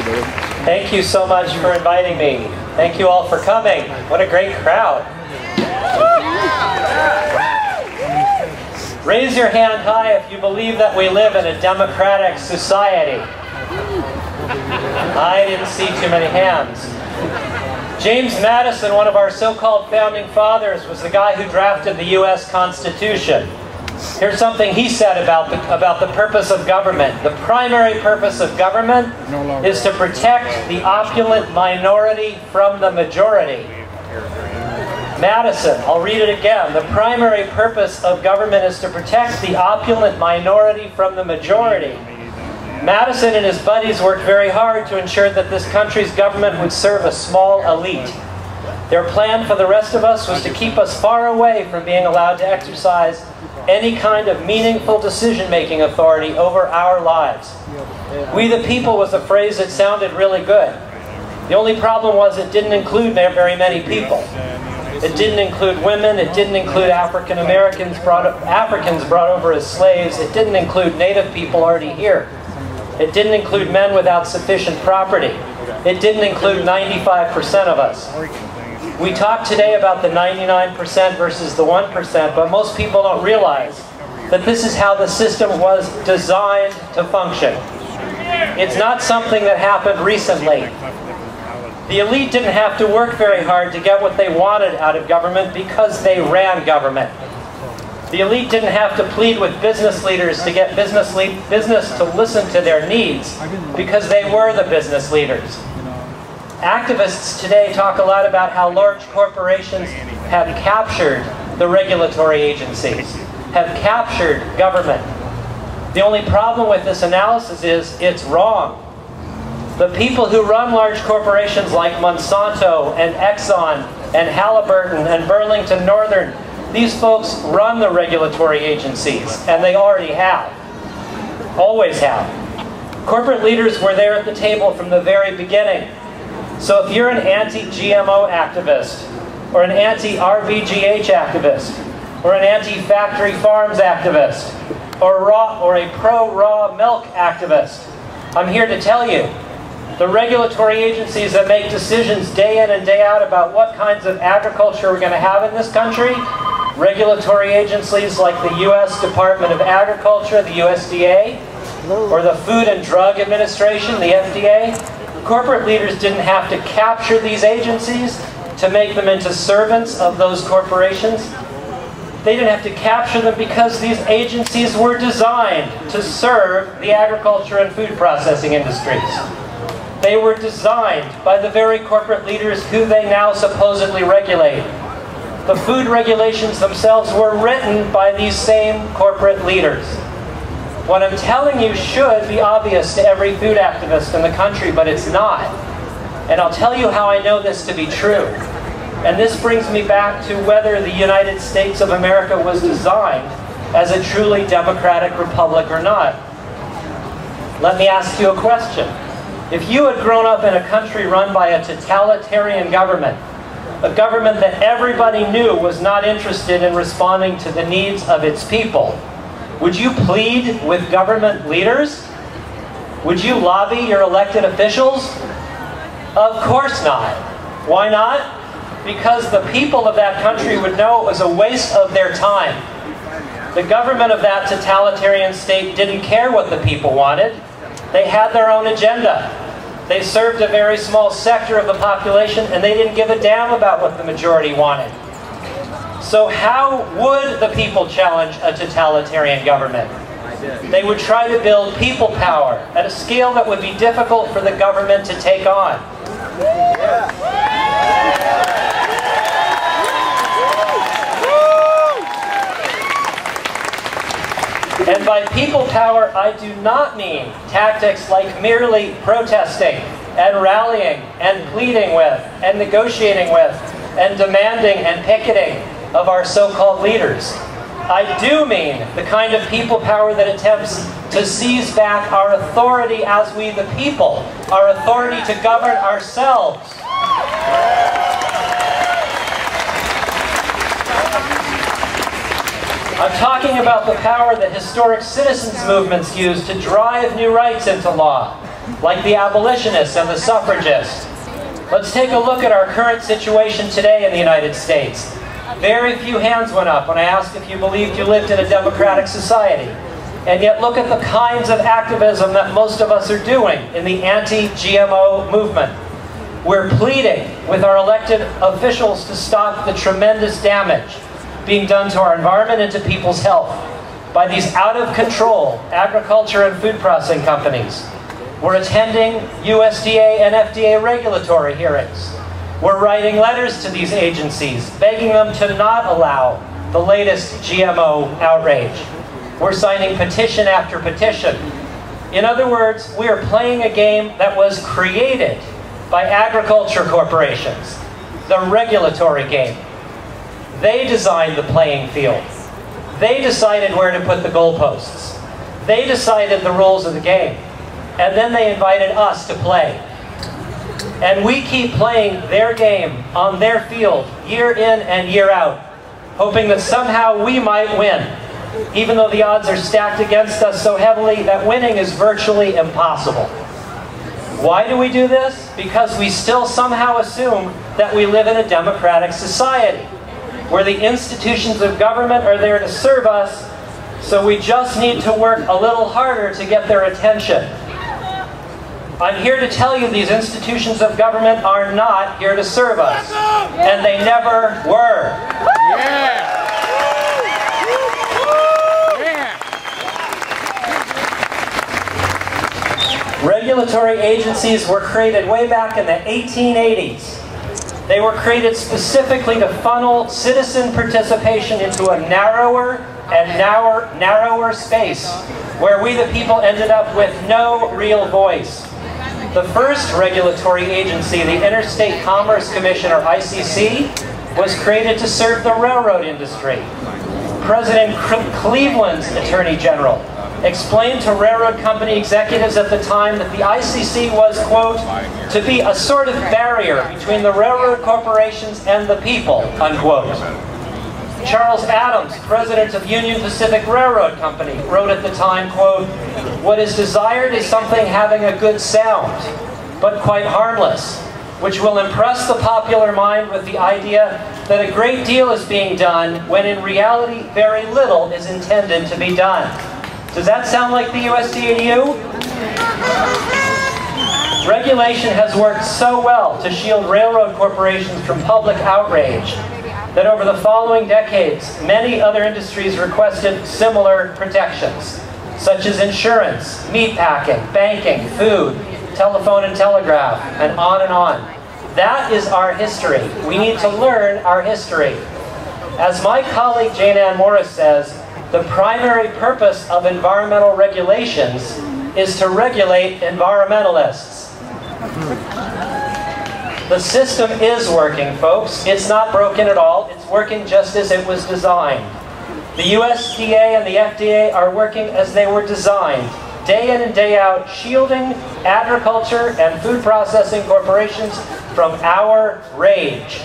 Thank you so much for inviting me. Thank you all for coming. What a great crowd. Raise your hand high if you believe that we live in a democratic society. I didn't see too many hands. James Madison, one of our so-called founding fathers, was the guy who drafted the U.S. Constitution. Here's something he said about the purpose of government. The primary purpose of government is to protect the opulent minority from the majority. Madison, I'll read it again. The primary purpose of government is to protect the opulent minority from the majority. Madison and his buddies worked very hard to ensure that this country's government would serve a small elite. Their plan for the rest of us was to keep us far away from being allowed to exercise any kind of meaningful decision-making authority over our lives. We the people was a phrase that sounded really good. The only problem was it didn't include very many people. It didn't include women, it didn't include Africans brought over as slaves, it didn't include native people already here. It didn't include men without sufficient property. It didn't include 95% of us. We talk today about the 99% versus the 1%, but most people don't realize that this is how the system was designed to function. It's not something that happened recently. The elite didn't have to work very hard to get what they wanted out of government because they ran government. The elite didn't have to plead with business leaders to get business to listen to their needs because they were the business leaders. Activists today talk a lot about how large corporations have captured the regulatory agencies, have captured government. The only problem with this analysis is it's wrong. The people who run large corporations like Monsanto and Exxon and Halliburton and Burlington Northern, these folks run the regulatory agencies, and they already have. Always have. Corporate leaders were there at the table from the very beginning. So if you're an anti-GMO activist, or an anti-RBGH activist, or an anti-factory farms activist, or a pro-raw milk activist, I'm here to tell you, the regulatory agencies that make decisions day in and day out about what kinds of agriculture we're going to have in this country, regulatory agencies like the U.S. Department of Agriculture, the USDA, or the Food and Drug Administration, the FDA, corporate leaders didn't have to capture these agencies to make them into servants of those corporations. They didn't have to capture them because these agencies were designed to serve the agriculture and food processing industries. They were designed by the very corporate leaders who they now supposedly regulate. The food regulations themselves were written by these same corporate leaders. What I'm telling you should be obvious to every food activist in the country, but it's not. And I'll tell you how I know this to be true. And this brings me back to whether the United States of America was designed as a truly democratic republic or not. Let me ask you a question. If you had grown up in a country run by a totalitarian government, a government that everybody knew was not interested in responding to the needs of its people, would you plead with government leaders? Would you lobby your elected officials? Of course not. Why not? Because the people of that country would know it was a waste of their time. The government of that totalitarian state didn't care what the people wanted. They had their own agenda. They served a very small sector of the population, and they didn't give a damn about what the majority wanted. So how would the people challenge a totalitarian government? They would try to build people power at a scale that would be difficult for the government to take on. And by people power, I do not mean tactics like merely protesting and rallying and pleading with and negotiating with and demanding and picketing of our so-called leaders. I do mean the kind of people power that attempts to seize back our authority as we the people, our authority to govern ourselves. I'm talking about the power that historic citizens' movements use to drive new rights into law, like the abolitionists and the suffragists. Let's take a look at our current situation today in the United States. Very few hands went up when I asked if you believed you lived in a democratic society. And yet look at the kinds of activism that most of us are doing in the anti-GMO movement. We're pleading with our elected officials to stop the tremendous damage being done to our environment and to people's health by these out-of-control agriculture and food processing companies. We're attending USDA and FDA regulatory hearings. We're writing letters to these agencies, begging them to not allow the latest GMO outrage. We're signing petition after petition. In other words, we are playing a game that was created by agriculture corporations, the regulatory game. They designed the playing field. They decided where to put the goalposts. They decided the rules of the game. And then they invited us to play. And we keep playing their game on their field year in and year out, hoping that somehow we might win, even though the odds are stacked against us so heavily that winning is virtually impossible. Why do we do this? Because we still somehow assume that we live in a democratic society, where the institutions of government are there to serve us, so we just need to work a little harder to get their attention. I'm here to tell you these institutions of government are not here to serve us, and they never were. Yeah. Regulatory agencies were created way back in the 1880s. They were created specifically to funnel citizen participation into a narrower and narrower space, where we the people ended up with no real voice. The first regulatory agency, the Interstate Commerce Commission, or ICC, was created to serve the railroad industry. President Cleveland's Attorney General explained to railroad company executives at the time that the ICC was, quote, to be a sort of barrier between the railroad corporations and the people, unquote. Charles Adams, president of Union Pacific Railroad Company, wrote at the time, quote, what is desired is something having a good sound, but quite harmless, which will impress the popular mind with the idea that a great deal is being done when in reality very little is intended to be done. Does that sound like the USDA to you? Regulation has worked so well to shield railroad corporations from public outrage that over the following decades, many other industries requested similar protections, such as insurance, meatpacking, banking, food, telephone and telegraph, and on and on. That is our history. We need to learn our history. As my colleague Jane Ann Morris says, the primary purpose of environmental regulations is to regulate environmentalists. The system is working, folks. It's not broken at all. It's working just as it was designed. The USDA and the FDA are working as they were designed, day in and day out, shielding agriculture and food processing corporations from our rage.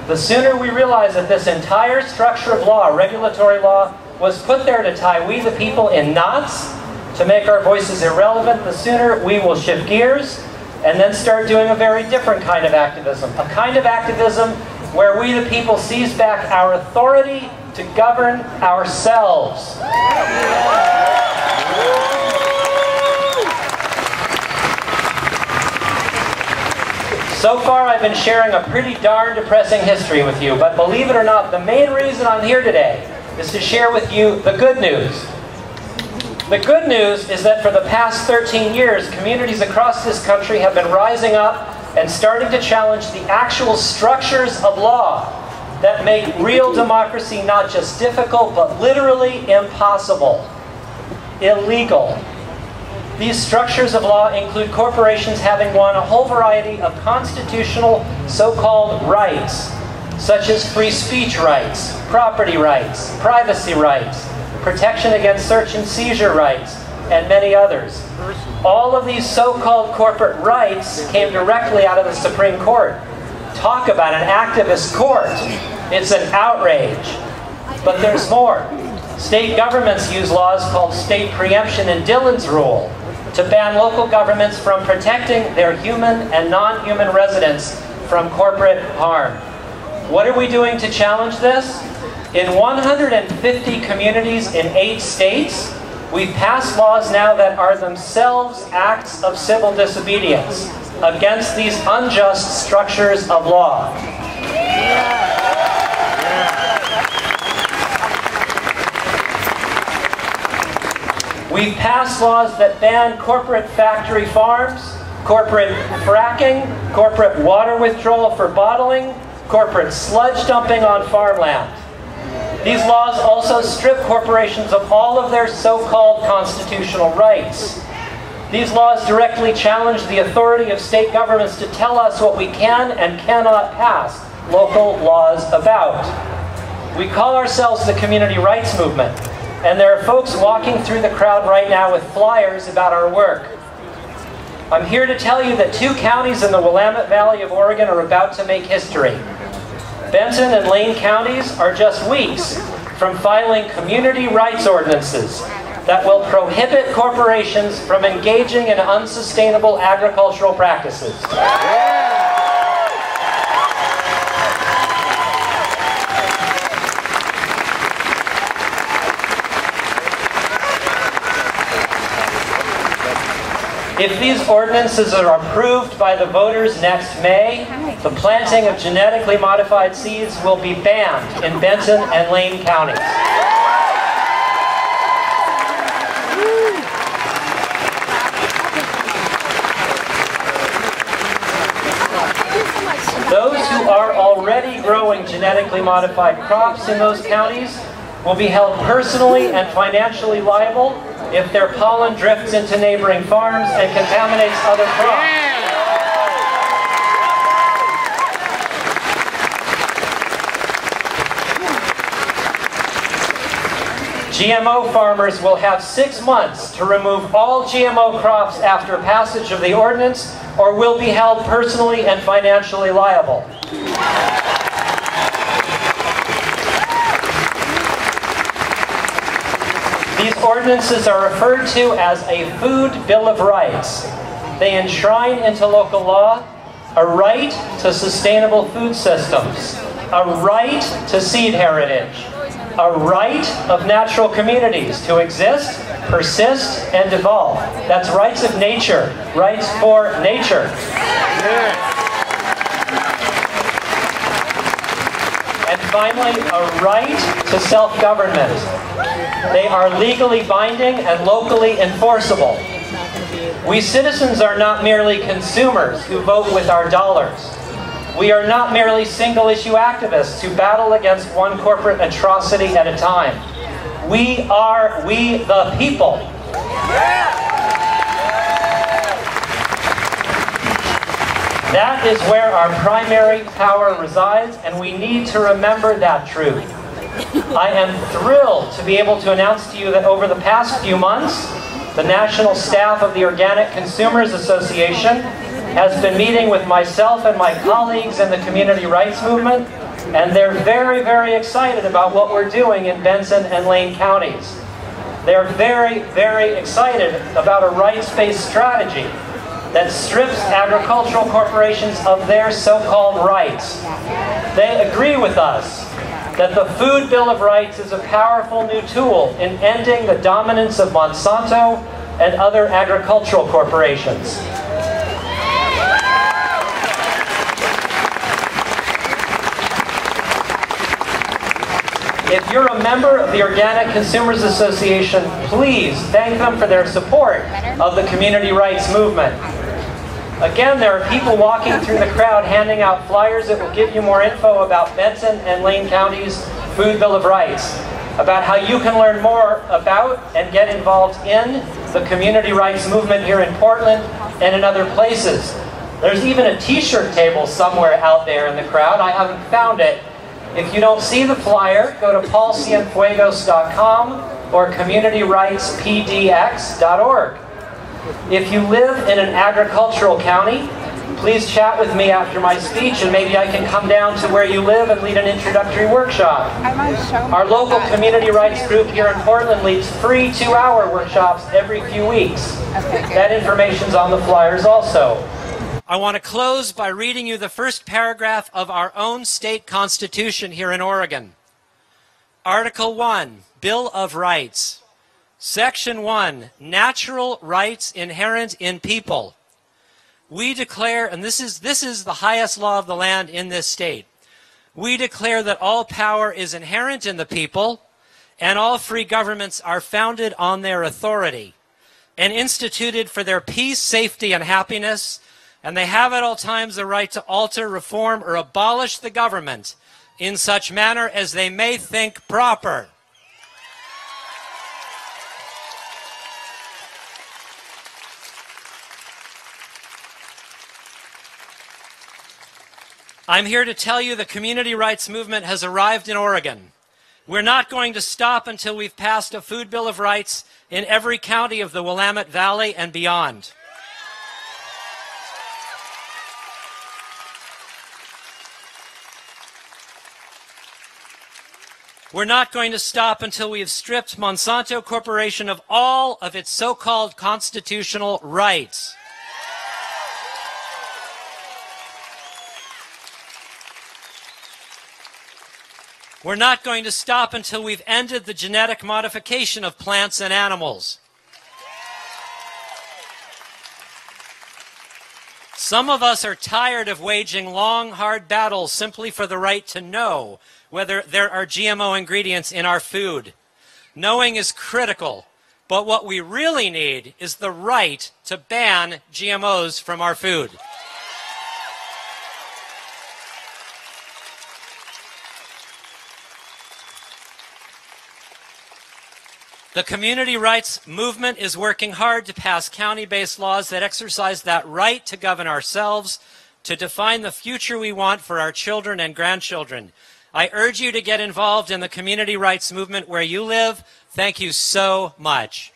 The sooner we realize that this entire structure of law, regulatory law, was put there to tie we the people in knots, to make our voices irrelevant, the sooner we will shift gears and then start doing a very different kind of activism. A kind of activism where we the people seize back our authority to govern ourselves. So far I've been sharing a pretty darn depressing history with you, but believe it or not, the main reason I'm here today is to share with you the good news. The good news is that for the past 13 years, communities across this country have been rising up and starting to challenge the actual structures of law that make real democracy not just difficult, but literally impossible, illegal. These structures of law include corporations having won a whole variety of constitutional so-called rights, such as free speech rights, property rights, privacy rights, protection against search and seizure rights, and many others. All of these so-called corporate rights came directly out of the Supreme Court. Talk about an activist court. It's an outrage. But there's more. State governments use laws called state preemption and Dillon's rule to ban local governments from protecting their human and non-human residents from corporate harm. What are we doing to challenge this? In 150 communities in 8 states, we've passed laws now that are themselves acts of civil disobedience against these unjust structures of law. We've passed laws that ban corporate factory farms, corporate fracking, corporate water withdrawal for bottling, corporate sludge dumping on farmland. These laws also strip corporations of all of their so-called constitutional rights. These laws directly challenge the authority of state governments to tell us what we can and cannot pass local laws about. We call ourselves the Community Rights Movement, and there are folks walking through the crowd right now with flyers about our work. I'm here to tell you that 2 counties in the Willamette Valley of Oregon are about to make history. Benton and Lane counties are just weeks from filing community rights ordinances that will prohibit corporations from engaging in unsustainable agricultural practices. If these ordinances are approved by the voters next May, the planting of genetically modified seeds will be banned in Benton and Lane counties. Those who are already growing genetically modified crops in those counties will be held personally and financially liable if their pollen drifts into neighboring farms and contaminates other crops. GMO farmers will have 6 months to remove all GMO crops after passage of the ordinance, or will be held personally and financially liable. These ordinances are referred to as a Food Bill of Rights. They enshrine into local law a right to sustainable food systems, a right to seed heritage, a right of natural communities to exist, persist, and evolve. That's rights of nature, rights for nature. And finally, a right to self-government. They are legally binding and locally enforceable. We citizens are not merely consumers who vote with our dollars. We are not merely single-issue activists who battle against one corporate atrocity at a time. We are we the people. That is where our primary power resides, and we need to remember that truth. I am thrilled to be able to announce to you that over the past few months, the national staff of the Organic Consumers Association has been meeting with myself and my colleagues in the Community Rights Movement, and they're very, very excited about what we're doing in Benton and Lane counties. They're very, very excited about a rights-based strategy that strips agricultural corporations of their so-called rights. They agree with us that the Food Bill of Rights is a powerful new tool in ending the dominance of Monsanto and other agricultural corporations. If you're a member of the Organic Consumers Association, please thank them for their support of the community rights movement. Again, there are people walking through the crowd handing out flyers that will give you more info about Benton and Lane County's Food Bill of Rights, about how you can learn more about and get involved in the community rights movement here in Portland and in other places. There's even a t-shirt table somewhere out there in the crowd. I haven't found it. If you don't see the flyer, go to paulcienfuegos.com or communityrightspdx.org. If you live in an agricultural county, please chat with me after my speech and maybe I can come down to where you live and lead an introductory workshop. Our local community rights group here in Portland leads free 2-hour workshops every few weeks. That information's on the flyers also. I want to close by reading you the first paragraph of our own state constitution here in Oregon. Article 1, Bill of Rights. Section 1, Natural Rights Inherent in People. We declare, and this is the highest law of the land in this state, we declare that all power is inherent in the people, and all free governments are founded on their authority, and instituted for their peace, safety, and happiness, and they have at all times the right to alter, reform, or abolish the government in such manner as they may think proper. I'm here to tell you the community rights movement has arrived in Oregon. We're not going to stop until we've passed a food bill of rights in every county of the Willamette Valley and beyond. We're not going to stop until we have stripped Monsanto Corporation of all of its so-called constitutional rights. We're not going to stop until we've ended the genetic modification of plants and animals. Some of us are tired of waging long, hard battles simply for the right to know whether there are GMO ingredients in our food. Knowing is critical, but what we really need is the right to ban GMOs from our food. The community rights movement is working hard to pass county-based laws that exercise that right to govern ourselves, to define the future we want for our children and grandchildren. I urge you to get involved in the community rights movement where you live. Thank you so much.